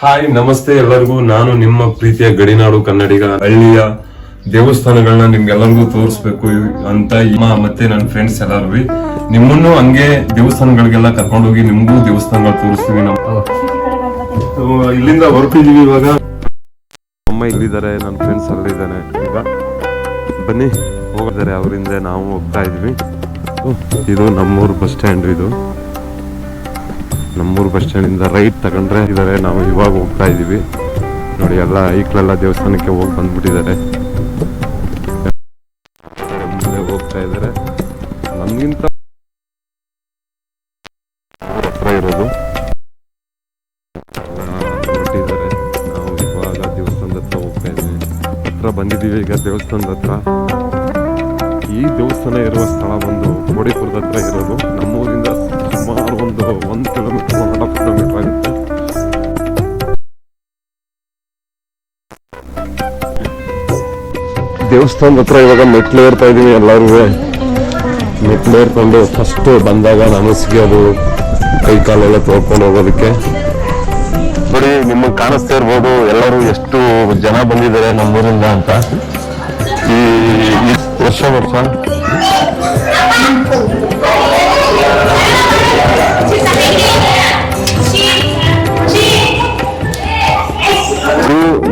Hi ನಮಸ್ತೆ ಎಲ್ಲರಿಗೂ. ನಾನು ನಿಮ್ಮ ಪ್ರೀತಿಯ ಗಡಿನಾಡು ಕನ್ನಡಿಗ. ಹಳ್ಳಿಯ ದೇವಸ್ಥಾನಗಳನ್ನ ನಿಮ್ಗೆಲ್ಲರಿಗೂ ತೋರಿಸ್ಬೇಕು ಅಂತ ಮತ್ತೆ ನನ್ನ ಫ್ರೆಂಡ್ಸ್ ಎಲ್ಲರೂ ನಿಮ್ಮನ್ನು ಹಂಗೆ ದೇವಸ್ಥಾನಗಳಿಗೆಲ್ಲ ಕರ್ಕೊಂಡೋಗಿ ನಿಮ್ಗೂ ದೇವಸ್ಥಾನಗಳು ತೋರಿಸ್ತೀವಿ. ನಾವು ಇಲ್ಲಿಂದ ಹೊರಟಿದೀವಿ. ಇವಾಗ ಅಮ್ಮ ಇಲ್ಲಿದ್ದಾರೆ, ನನ್ನ ಫ್ರೆಂಡ್ಸ್ ಅಲ್ಲಿದ್ದಾನೆ. ಈಗ ಬನ್ನಿ ಹೋಗಿದ್ದಾರೆ, ಅವರಿಂದ ನಾವು ಹೋಗ್ತಾ ಇದ್ವಿ. ಇದು ನಮ್ಮೂರು ಬಸ್ ಸ್ಟ್ಯಾಂಡ್. ಇದು ನಮ್ಮೂರು ಬಸ್ ಸ್ಟ್ಯಾಂಡ್ ಇಂದ ರೈಟ್ ತಗೊಂಡ್ರೆ ಇದ್ದಾರೆ. ನಾವು ಇವಾಗ ಹೋಗ್ತಾ ಇದೀವಿ ನೋಡಿ. ಎಲ್ಲ ಐಕ್ಳೆಲ್ಲ ದೇವಸ್ಥಾನಕ್ಕೆ ಹೋಗಿ ಬಂದ್ಬಿಟ್ಟಿದ್ದಾರೆ, ಮುಂದೆ ಹೋಗ್ತಾ ಇದ್ದಾರೆ. ನಮ್ಗಿಂತ ಹತ್ರ ಇರೋದು ಹೊರಟಿದ್ದಾರೆ. ನಾವು ಇವಾಗ ದೇವಸ್ಥಾನದ ಹತ್ರ ಹೋಗ್ತಾ ಇದ್ದೀವಿ. ಹತ್ರ ಬಂದಿದ್ದೀವಿ ಈಗ ದೇವಸ್ಥಾನದ ಹತ್ರ. ಈ ದೇವಸ್ಥಾನ ಇರುವ ಸ್ಥಳ ಬಂದು ಕೋಡಿಪುರದ ಹತ್ರ ಇರೋದು. ನಮ್ಮೂರಿಂದ ಸುಮಾರು ಒಂದು 1 ಕಿಲೋಮೀಟರ್ 1.5 ಕಿಲೋಮೀಟರ್ ಆಗುತ್ತೆ. ದೇವಸ್ಥಾನದ ಹತ್ರ ಇವಾಗ ಮೆಟ್ಲು ಏರ್ತಾ ಇದೀವಿ. ಎಲ್ಲರೂ ಮೆಟ್ಲು ಏರ್ಕೊಂಡು ಫಸ್ಟ್ ಬಂದಾಗ ನಮಸ್ಗೆ ಅದು ಕೈ ಕಾಲೆಲ್ಲ ತೊಳ್ಕೊಂಡು ಹೋಗೋದಕ್ಕೆ ನೋಡಿ. ನಿಮಗೆ ಕಾಣಿಸ್ತಾ ಇರ್ಬೋದು ಎಲ್ಲರೂ ಎಷ್ಟು ಜನ ಬಂದಿದ್ದಾರೆ ನಮ್ಮೂರಿಂದ ಅಂತ. ಈ ವರ್ಷ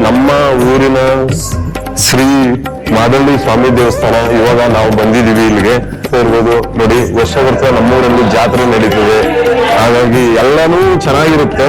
ನಮ್ಮ ಊರಿನ ಶ್ರೀ ಮಾದಳ್ಳಿ ಸ್ವಾಮಿ ದೇವಸ್ಥಾನ. ಇವಾಗ ನಾವು ಬಂದಿದ್ದೀವಿ ಇಲ್ಲಿಗೆ. ಇರ್ಬೋದು ನೋಡಿ, ವರ್ಷ ನಮ್ಮೂರಲ್ಲಿ ಜಾತ್ರೆ ನಡೀತದೆ. ಹಾಗಾಗಿ ಎಲ್ಲಾನು ಚೆನ್ನಾಗಿರುತ್ತೆ.